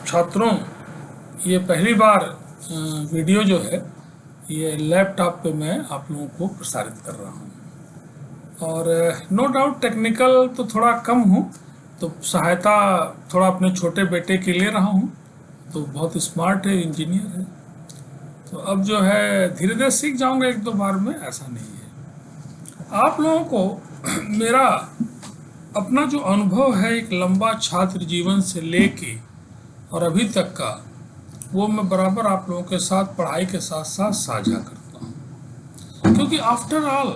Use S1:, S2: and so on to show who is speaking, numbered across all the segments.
S1: छात्रों, ये पहली बार वीडियो जो है ये लैपटॉप पे मैं आप लोगों को प्रसारित कर रहा हूँ और नो डाउट टेक्निकल तो थोड़ा कम हूँ, तो सहायता थोड़ा अपने छोटे बेटे की ले रहा हूँ। तो बहुत स्मार्ट है, इंजीनियर है, तो अब जो है धीरे धीरे सीख जाऊँगा, एक दो बार में, ऐसा नहीं है। आप लोगों को मेरा अपना जो अनुभव है एक लंबा छात्र जीवन से लेके और अभी तक का, वो मैं बराबर आप लोगों के साथ पढ़ाई के साथ साथ साझा करता हूँ, क्योंकि आफ्टर ऑल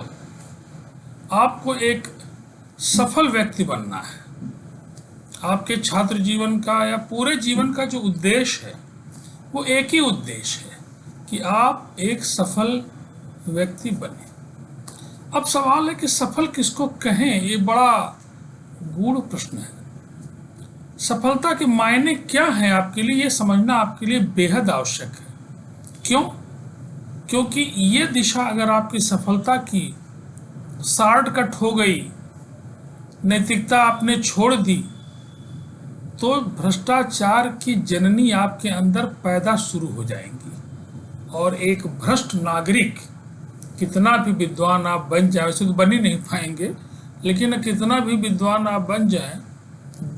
S1: आपको एक सफल व्यक्ति बनना है। आपके छात्र जीवन का या पूरे जीवन का जो उद्देश्य है वो एक ही उद्देश्य है कि आप एक सफल व्यक्ति बने। अब सवाल है कि सफल किसको कहें, ये बड़ा गूढ़ प्रश्न है। सफलता के मायने क्या हैं आपके लिए, ये समझना आपके लिए बेहद आवश्यक है। क्यों? क्योंकि ये दिशा अगर आपकी सफलता की शॉर्टकट हो गई, नैतिकता आपने छोड़ दी, तो भ्रष्टाचार की जननी आपके अंदर पैदा शुरू हो जाएंगी और एक भ्रष्ट नागरिक, कितना भी विद्वान आप बन जाए, वैसे तो बन ही नहीं पाएंगे, लेकिन कितना भी विद्वान आप बन जाएं,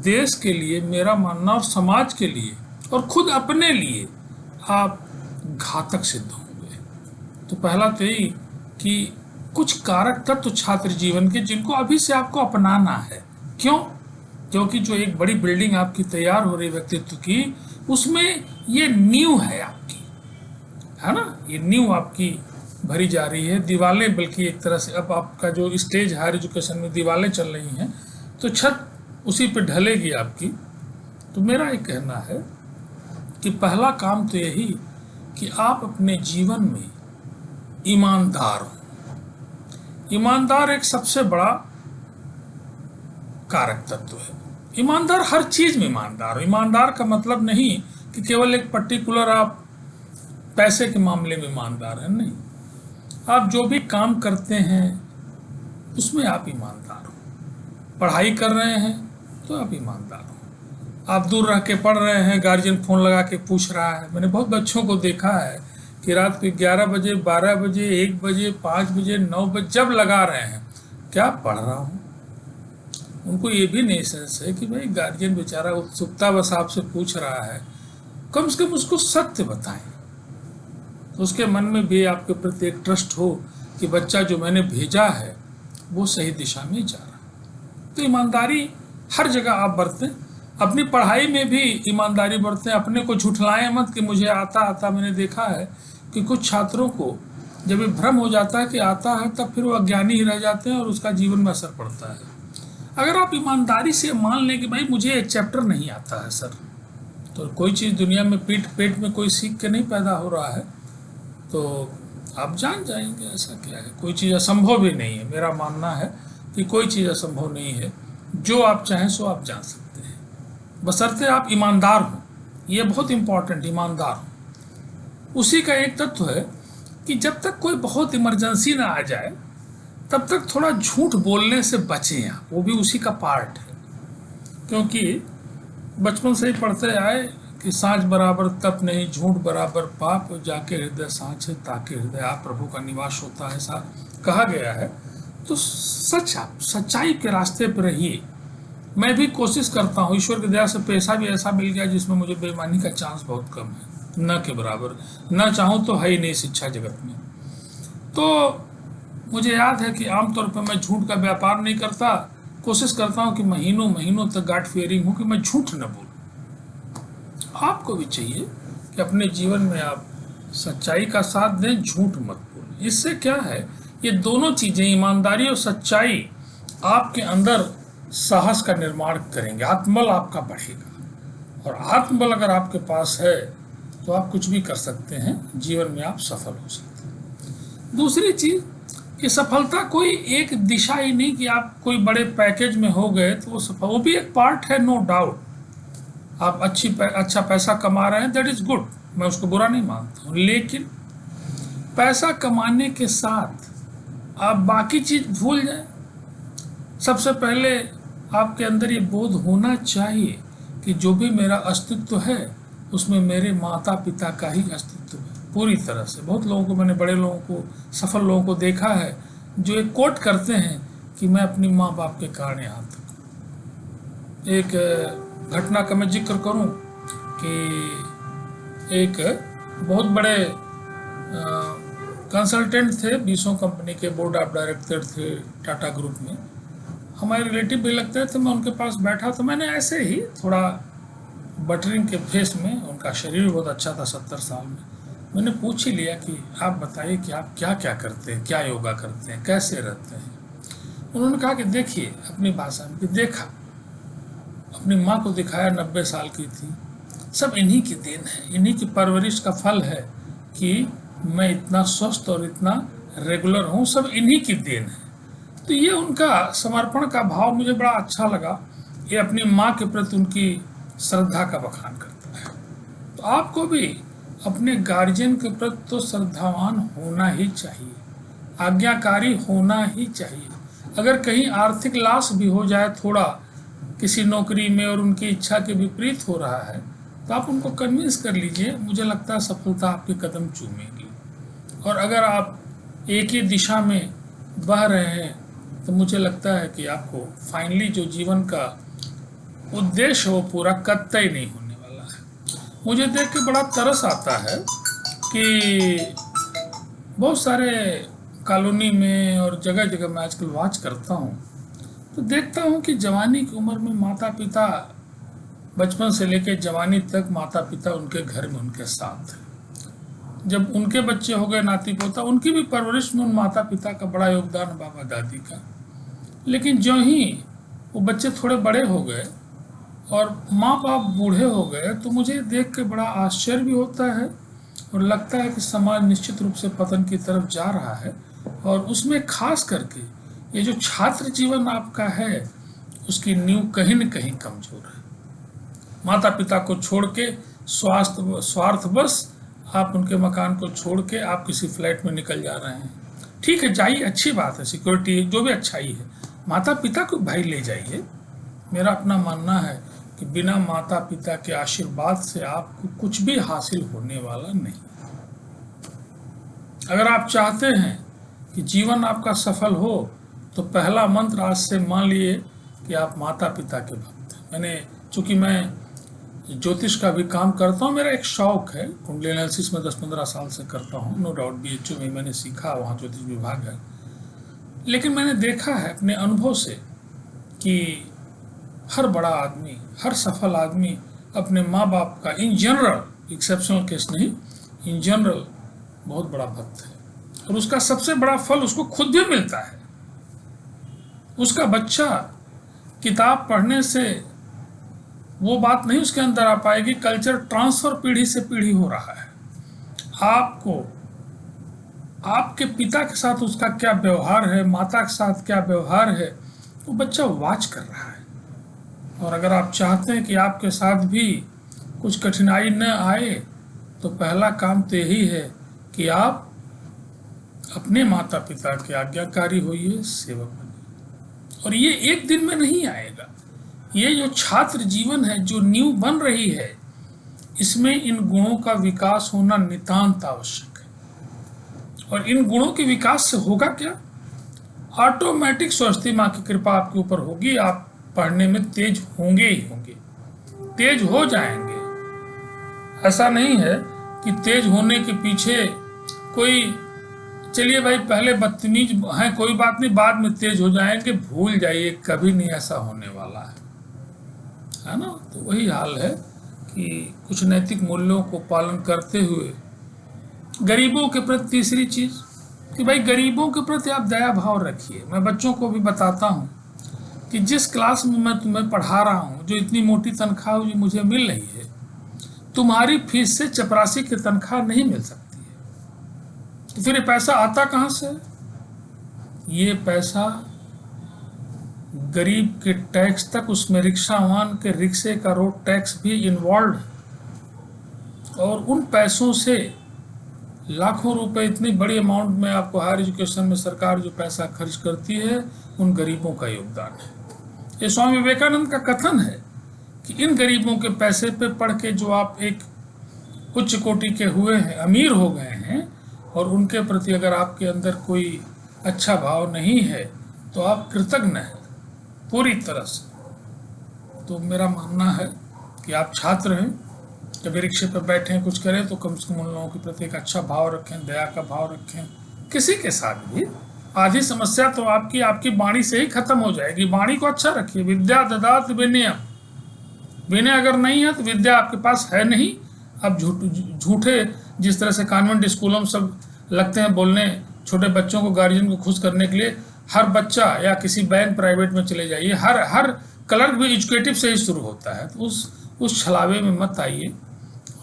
S1: देश के लिए, मेरा मानना, और समाज के लिए और खुद अपने लिए आप घातक सिद्ध होंगे। तो पहला तो यही कि कुछ कारक तत्व छात्र जीवन के जिनको अभी से आपको अपनाना है। क्यों? क्योंकि जो एक बड़ी बिल्डिंग आपकी तैयार हो रही व्यक्तित्व की, उसमें ये नींव है आपकी, है ना, ये नींव आपकी भरी जा रही है। दीवारें, बल्कि एक तरह से अब आपका जो स्टेज हायर एजुकेशन में दीवारें चल रही हैं, तो छत उसी पे ढलेगी आपकी। तो मेरा ये कहना है कि पहला काम तो यही कि आप अपने जीवन में ईमानदार हो। ईमानदार एक सबसे बड़ा कारक तत्व है। ईमानदार हर चीज में ईमानदार हो। ईमानदार का मतलब नहीं कि केवल एक पर्टिकुलर आप पैसे के मामले में ईमानदार हैं, नहीं। आप जो भी काम करते हैं उसमें आप ईमानदार हो। पढ़ाई कर रहे हैं तो आप ईमानदार हो। आप दूर रह के पढ़ रहे हैं, गार्जियन फोन लगा के पूछ रहा है। मैंने बहुत बच्चों को देखा है कि रात को 11 बजे, 12 बजे, 1 बजे, 5 बजे, 9 बजे जब लगा रहे हैं, क्या पढ़ रहा हूँ। उनको ये भी नहीं सेंस है कि भाई गार्जियन बेचारा उत्सुकता बस आपसे पूछ रहा है, कम से कम उसको सत्य बताएं, तो उसके मन में भी आपके प्रति एक ट्रस्ट हो कि बच्चा जो मैंने भेजा है वो सही दिशा में जा रहा है। तो ईमानदारी हर जगह आप बरतें। अपनी पढ़ाई में भी ईमानदारी बरतें। अपने को झुठलाएं मत कि मुझे आता। मैंने देखा है कि कुछ छात्रों को जब ये भ्रम हो जाता है कि आता है, तब फिर वो अज्ञानी ही रह जाते हैं और उसका जीवन में असर पड़ता है। अगर आप ईमानदारी से मान लें कि भाई मुझे एक चैप्टर नहीं आता है सर, तो कोई चीज़ दुनिया में पेट में कोई सीख के नहीं पैदा हो रहा है, तो आप जान जाएंगे ऐसा क्या है। कोई चीज़ असंभव भी नहीं है। मेरा मानना है कि कोई चीज़ असंभव नहीं है। जो आप चाहें सो आप जान सकते हैं, बशर्ते आप ईमानदार हों। ये बहुत इंपॉर्टेंट, ईमानदार हों। उसी का एक तत्व है कि जब तक कोई बहुत इमरजेंसी ना आ जाए, तब तक थोड़ा झूठ बोलने से बचें आप। वो भी उसी का पार्ट है, क्योंकि बचपन से ही पढ़ते आए कि सांझ बराबर तप नहीं, झूठ बराबर पाप, जाके हृदय सांझ है ताके हृदय आप, प्रभु का निवास होता है, ऐसा कहा गया है। तो सच, आप सच्चाई के रास्ते पर रहिए। मैं भी कोशिश करता हूँ, ईश्वर की दया से पैसा भी ऐसा मिल गया जिसमें मुझे बेईमानी का चांस बहुत कम है, न के बराबर। न चाहूँ तो है ही नहीं शिक्षा जगत में। तो मुझे याद है कि आमतौर पर मैं झूठ का व्यापार नहीं करता। कोशिश करता हूँ कि महीनों महीनों तक गॉड फियरिंग हूँ कि मैं झूठ न बोलूँ। आपको भी चाहिए कि अपने जीवन में आप सच्चाई का साथ दें, झूठ मत बोलें। इससे क्या है, ये दोनों चीज़ें, ईमानदारी और सच्चाई, आपके अंदर साहस का निर्माण करेंगे। आत्मबल आपका बढ़ेगा, और आत्मबल अगर आपके पास है तो आप कुछ भी कर सकते हैं, जीवन में आप सफल हो सकते हैं। दूसरी चीज़ कि सफलता कोई एक दिशा ही नहीं कि आप कोई बड़े पैकेज में हो गए तो वो सफल, वो भी एक पार्ट है, नो डाउट। आप अच्छा पैसा कमा रहे हैं, दैट इज़ गुड, मैं उसको बुरा नहीं मानता हूँ। लेकिन पैसा कमाने के साथ आप बाकी चीज़ भूल जाएं। सबसे पहले आपके अंदर ये बोध होना चाहिए कि जो भी मेरा अस्तित्व है उसमें मेरे माता पिता का ही अस्तित्व है पूरी तरह से। बहुत लोगों को, मैंने बड़े लोगों को, सफल लोगों को देखा है जो एक कोट करते हैं कि मैं अपनी माँ बाप के कारण यहाँ तक। एक घटना का मैं जिक्र करूं कि एक बहुत बड़े कंसल्टेंट थे, 20 कंपनी के बोर्ड ऑफ डायरेक्टर थे टाटा ग्रुप में। हमारे रिलेटिव भी लगते थे। मैं उनके पास बैठा तो मैंने ऐसे ही थोड़ा बटरिंग के फेस में, उनका शरीर भी बहुत अच्छा था 70 साल में, मैंने पूछ ही लिया कि आप बताइए कि आप क्या क्या करते हैं, क्या योगा करते हैं, कैसे रहते हैं। उन्होंने कहा कि देखिए, अपनी भाषा में कि देखा, अपनी माँ को दिखाया, 90 साल की थी। सब इन्हीं की देन है, इन्हीं की परवरिश का फल है कि मैं इतना स्वस्थ और इतना रेगुलर हूँ, सब इन्हीं की देन है। तो ये उनका समर्पण का भाव मुझे बड़ा अच्छा लगा। ये अपनी माँ के प्रति उनकी श्रद्धा का बखान करता है। तो आपको भी अपने गार्जियन के प्रति तो श्रद्धावान होना ही चाहिए, आज्ञाकारी होना ही चाहिए। अगर कहीं आर्थिक लॉस भी हो जाए थोड़ा किसी नौकरी में और उनकी इच्छा के विपरीत हो रहा है, तो आप उनको कन्विंस कर लीजिए, मुझे लगता है सफलता आपके कदम चूमेगी। और अगर आप एक ही दिशा में बह रहे हैं तो मुझे लगता है कि आपको फाइनली जो जीवन का उद्देश्य वो पूरा कतई नहीं होने वाला है। मुझे देख के बड़ा तरस आता है कि बहुत सारे कॉलोनी में और जगह जगह मैं आजकल वॉच करता हूँ तो देखता हूँ कि जवानी की उम्र में माता पिता, बचपन से लेकर जवानी तक माता पिता उनके घर में उनके साथ हैं। जब उनके बच्चे हो गए, नाती पोता, उनकी भी परवरिश में उन माता पिता का बड़ा योगदान है, बाबा दादी का। लेकिन जो ही वो बच्चे थोड़े बड़े हो गए और माँ बाप बूढ़े हो गए तो मुझे देख के बड़ा आश्चर्य भी होता है और लगता है कि समाज निश्चित रूप से पतन की तरफ जा रहा है। और उसमें खास करके ये जो छात्र जीवन आपका है उसकी नींव कहीं न कहीं कमजोर है। माता पिता को छोड़ के स्वार्थवश आप उनके मकान को छोड़ के आप किसी फ्लैट में निकल जा रहे हैं। ठीक है, जाइए, अच्छी बात है, सिक्योरिटी जो भी अच्छाई है, माता पिता को भाई ले जाइए। मेरा अपना मानना है कि बिना माता पिता के आशीर्वाद से आपको कुछ भी हासिल होने वाला नहीं। अगर आप चाहते हैं कि जीवन आपका सफल हो तो पहला मंत्र आज से मान लिए कि आप माता पिता के भक्त हैं। मैंने, चूंकि मैं ज्योतिष का भी काम करता हूँ, मेरा एक शौक है, कुंडली एनालिसिस में 10-15 साल से करता हूँ, नो डाउट BHU में मैंने सीखा, वहाँ ज्योतिष विभाग है। लेकिन मैंने देखा है अपने अनुभव से कि हर बड़ा आदमी, हर सफल आदमी अपने माँ बाप का, इन जनरल, एक्सेप्शनल केस नहीं, इन जनरल बहुत बड़ा भक्त है। और उसका सबसे बड़ा फल उसको खुद भी मिलता है। उसका बच्चा किताब पढ़ने से वो बात नहीं उसके अंदर आ पाएगी, कल्चर ट्रांसफर पीढ़ी से पीढ़ी हो रहा है। आपको आपके पिता के साथ उसका क्या व्यवहार है, माता के साथ क्या व्यवहार है, वो बच्चा वाच कर रहा है। और अगर आप चाहते हैं कि आपके साथ भी कुछ कठिनाई न आए तो पहला काम तो यही है कि आप अपने माता पिता के आज्ञाकारी होइए, सेवक बनिए। और ये एक दिन में नहीं आएगा। ये जो छात्र जीवन है, जो नींव बन रही है, इसमें इन गुणों का विकास होना नितांत आवश्यक है। और इन गुणों के विकास से होगा क्या? ऑटोमेटिक सरस्वती माँ की कृपा आपके ऊपर होगी, आप पढ़ने में तेज होंगे ही होंगे, तेज हो जाएंगे। ऐसा नहीं है कि तेज होने के पीछे कोई, चलिए भाई पहले बदतमीज हैं, कोई बात नहीं, बाद में तेज हो जाएंगे, भूल जाइए, कभी नहीं ऐसा होने वाला है ना। तो वही हाल है कि कुछ नैतिक मूल्यों को पालन करते हुए गरीबों के प्रति, तीसरी चीज कि भाई गरीबों के प्रति आप दया भाव रखिए। मैं बच्चों को भी बताता हूँ कि जिस क्लास में मैं तुम्हें पढ़ा रहा हूँ, जो इतनी मोटी तनख्वाह जो मुझे मिल रही है, तुम्हारी फीस से चपरासी की तनख्वाह नहीं मिल सकती है। तो फिर ये पैसा आता कहाँ से? ये पैसा गरीब के टैक्स तक, उसमें रिक्शावान के रिक्शे का रोड टैक्स भी इन्वॉल्व है। और उन पैसों से लाखों रुपए, इतनी बड़ी अमाउंट में आपको हायर एजुकेशन में सरकार जो पैसा खर्च करती है, उन गरीबों का योगदान है। ये स्वामी विवेकानंद का कथन है कि इन गरीबों के पैसे पे पढ़ के जो आप एक उच्च कोटि के हुए हैं, अमीर हो गए हैं, और उनके प्रति अगर आपके अंदर कोई अच्छा भाव नहीं है तो आप कृतज्ञ हैं पूरी तरह से। तो मेरा मानना है कि आप छात्र हैं, जब रिक्शे पर बैठें कुछ करें तो कम से कम उन लोगों के प्रति एक अच्छा भाव रखें, दया का भाव रखें। किसी के साथ भी आधी समस्या तो आपकी वाणी से ही खत्म हो जाएगी। वाणी को अच्छा रखिए। विद्या ददात विनयम, विनय अगर नहीं है तो विद्या आपके पास है नहीं। अब झूठे जिस तरह से कॉन्वेंट स्कूलों में सब लगते हैं बोलने, छोटे बच्चों को, गार्जियन को खुश करने के लिए, हर बच्चा या किसी बैंक प्राइवेट में चले जाइए, हर क्लर्क भी एजुकेटिव से ही शुरू होता है। तो उस छलावे में मत आइए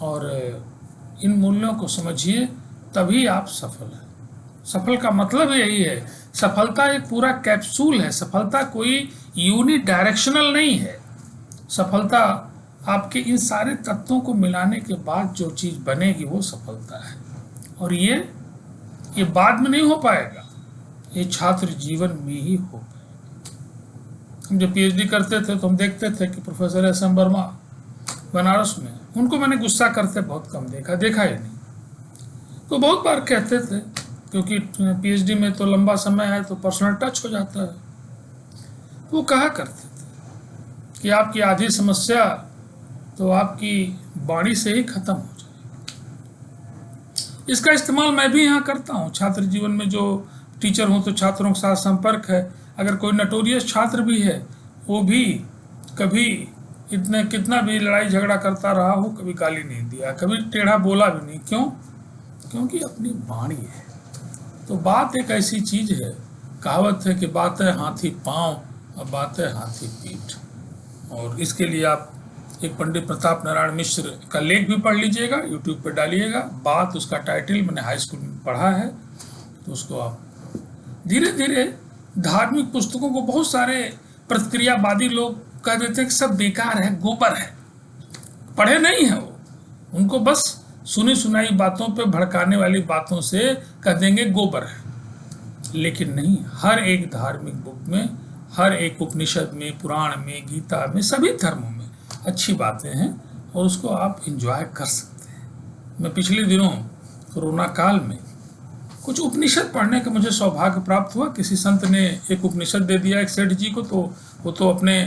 S1: और इन मूल्यों को समझिए, तभी आप सफल हैं। सफल का मतलब यही है। सफलता एक पूरा कैप्सूल है। सफलता कोई यूनिडायरेक्शनल नहीं है। सफलता आपके इन सारे तत्वों को मिलाने के बाद जो चीज़ बनेगी वो सफलता है। और ये बाद में नहीं हो पाएगा, ये छात्र जीवन में ही हो पाएगा। हम जब पीएचडी करते थे तो हम देखते थे कि professor S M Verma Banaras में, उनको मैंने गुस्सा करते बहुत कम देखा ही नहीं। तो बहुत बार कहते थे, क्योंकि पीएचडी में तो लंबा समय है तो पर्सनल टच हो जाता है। वो कहा करते थे कि आपकी आधी समस्या तो आपकी वाणी से ही खत्म हो जाएगी। इसका इस्तेमाल मैं भी यहाँ करता हूँ। छात्र जीवन में जो टीचर हूँ तो छात्रों के साथ संपर्क है। अगर कोई नटोरियस छात्र भी है, वो भी कभी कितना भी लड़ाई झगड़ा करता रहा हो, कभी गाली नहीं दिया, कभी टेढ़ा बोला भी नहीं। क्यों? क्योंकि अपनी वाणी है। तो बात एक ऐसी चीज है, कहावत है कि बातें हाथी पांव और बातें हाथी पीठ। और इसके लिए आप एक पंडित प्रताप नारायण मिश्र का लेख भी पढ़ लीजिएगा, यूट्यूब पर डालिएगा। बात, उसका टाइटल मैंने हाई स्कूल में पढ़ा है, तो उसको आप धीरे धीरे, धार्मिक पुस्तकों को बहुत सारे प्रतिक्रियावादी लोग कह देते हैं कि सब बेकार है, गोबर है, पढ़े नहीं है वो, उनको बस सुनी सुनाई बातों पे, भड़काने वाली बातों से कह देंगे गोबर है। लेकिन नहीं, हर एक धार्मिक बुक में, हर एक उपनिषद में, पुराण में, गीता में, सभी धर्मों में अच्छी बातें हैं और उसको आप एंजॉय कर सकते हैं। मैं पिछले दिनों कोरोना काल में कुछ उपनिषद पढ़ने का मुझे सौभाग्य प्राप्त हुआ। किसी संत ने एक उपनिषद दे दिया एक सेठ जी को, तो वो तो अपने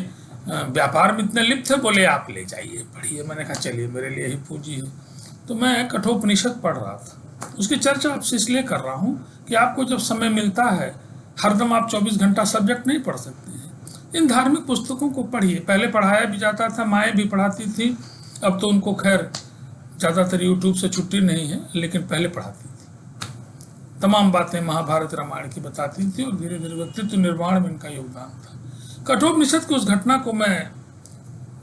S1: व्यापार में इतने लिप्त थे, बोले आप ले जाइए पढ़िए। मैंने कहा चलिए, मेरे लिए ही पूंजी है। तो मैं कठोपनिषद पढ़ रहा था। उसकी चर्चा आपसे इसलिए कर रहा हूँ कि आपको जब समय मिलता है, हरदम आप 24 घंटा सब्जेक्ट नहीं पढ़ सकते हैं, इन धार्मिक पुस्तकों को पढ़िए। पहले पढ़ाया भी जाता था, माएँ भी पढ़ाती थी, अब तो उनको खैर ज़्यादातर यूट्यूब से छुट्टी नहीं है, लेकिन पहले पढ़ाती थी। तमाम बातें महाभारत रामायण की बताती थी और धीरे धीरे व्यक्तित्व निर्माण में इनका योगदान था। कठोपनिषद की उस घटना को मैं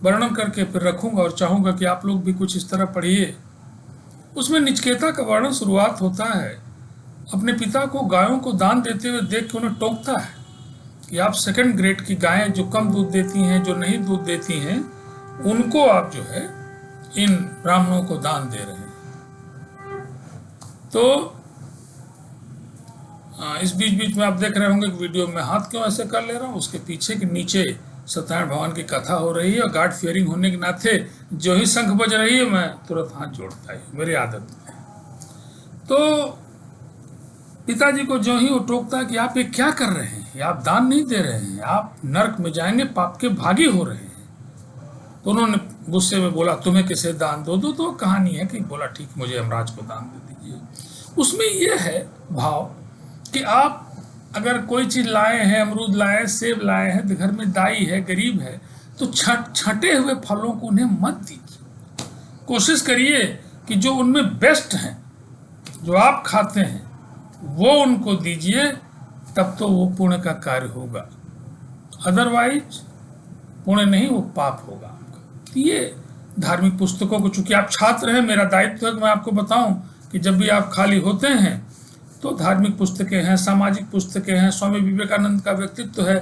S1: वर्णन करके फिर रखूंगा और चाहूँगा कि आप लोग भी कुछ इस तरह पढ़िए। उसमें निचकेता का वर्णन शुरुआत होता है, अपने पिता को गायों को दान देते हुए देख के उन्हें टोकता है कि आप सेकंड ग्रेड की गायें जो कम दूध देती हैं, जो नहीं दूध देती हैं, उनको आप जो है इन ब्राह्मणों को दान दे रहे हैं। तो इस बीच में आप देख रहे होंगे कि वीडियो में हाथ क्यों ऐसे कर ले रहा हूँ, उसके पीछे के नीचे सत्यनारायण भगवान की कथा हो रही है और गॉड फियरिंग होने के नाते जो ही शंख बज रही है मैं तुरंत हाथ जोड़ता है, मेरी आदत है। तो पिताजी को जो ही वो टोकता है कि आप ये क्या कर रहे हैं, आप दान नहीं दे रहे हैं, आप नरक में जाएंगे, पाप के भागी हो रहे हैं। तो उन्होंने गुस्से में बोला तुम्हें किसे दान दो। तो कहानी है कि बोला ठीक, मुझे यमराज को दान दे दीजिए। उसमें यह है भाव कि आप अगर कोई चीज लाए हैं, अमरूद लाए, सेब लाए हैं, तो घर में दाई है, गरीब है, तो छटे हुए फलों को उन्हें मत दीजिए। कोशिश करिए कि जो उनमें बेस्ट हैं, जो आप खाते हैं, वो उनको दीजिए, तब तो वो पुण्य का कार्य होगा। अदरवाइज पुण्य नहीं, वो पाप होगा आपका। ये धार्मिक पुस्तकों को, चूंकि आप छात्र हैं, मेरा दायित्व है कि मैं आपको बताऊं कि जब भी आप खाली होते हैं तो धार्मिक पुस्तकें हैं, सामाजिक पुस्तकें हैं, स्वामी विवेकानंद का व्यक्तित्व है,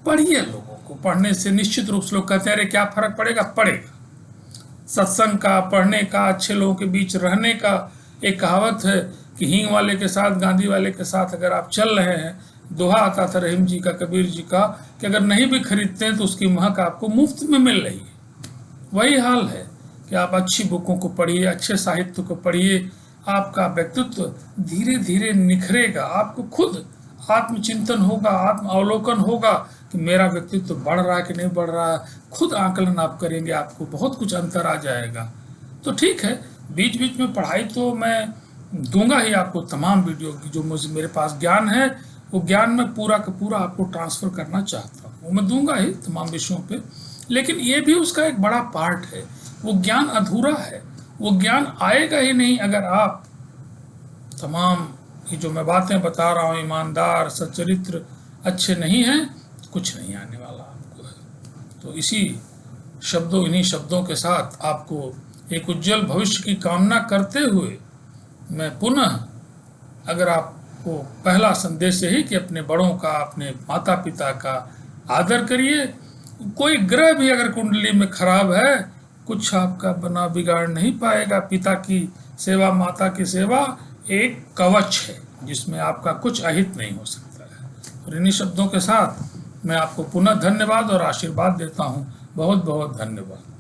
S1: पढ़िए। लोगों को पढ़ने से निश्चित रूप से लोग कहते हैं अरे क्या फर्क पड़ेगा, पड़ेगा। सत्संग का, पढ़ने का, अच्छे लोगों के बीच रहने का। एक कहावत है कि हींग वाले के साथ, गांधी वाले के साथ अगर आप चल रहे हैं, दोहा आता था रहीम जी का, कबीर जी का, कि अगर नहीं भी खरीदते हैं तो उसकी महक आपको मुफ्त में मिल रही है। वही हाल है कि आप अच्छी बुकों को पढ़िए, अच्छे साहित्य को पढ़िए, आपका व्यक्तित्व धीरे धीरे निखरेगा। आपको खुद आत्मचिंतन होगा, आत्म अवलोकन होगा कि मेरा व्यक्तित्व बढ़ रहा है कि नहीं बढ़ रहा है। खुद आकलन आप करेंगे, आपको बहुत कुछ अंतर आ जाएगा। तो ठीक है, बीच बीच में पढ़ाई तो मैं दूंगा ही आपको, तमाम वीडियो की जो मुझे मेरे पास ज्ञान है वो ज्ञान मैं पूरा का पूरा आपको ट्रांसफ़र करना चाहता हूँ, वो मैं दूंगा ही तमाम विषयों पे। लेकिन ये भी उसका एक बड़ा पार्ट है, वो ज्ञान अधूरा है। वो ज्ञान आएगा ही नहीं अगर आप तमाम ये जो मैं बातें बता रहा हूँ, ईमानदार, सच्चरित्र अच्छे नहीं हैं, कुछ नहीं आने वाला आपको है। तो इन्हीं शब्दों के साथ आपको एक उज्जवल भविष्य की कामना करते हुए मैं पुनः, अगर आपको पहला संदेश यही कि अपने बड़ों का, अपने माता पिता का आदर करिए। कोई ग्रह भी अगर कुंडली में खराब है, कुछ आपका बना बिगाड़ नहीं पाएगा। पिता की सेवा, माता की सेवा एक कवच है जिसमें आपका कुछ अहित नहीं हो सकता है। और इन्हीं शब्दों के साथ मैं आपको पुनः धन्यवाद और आशीर्वाद देता हूँ। बहुत बहुत धन्यवाद।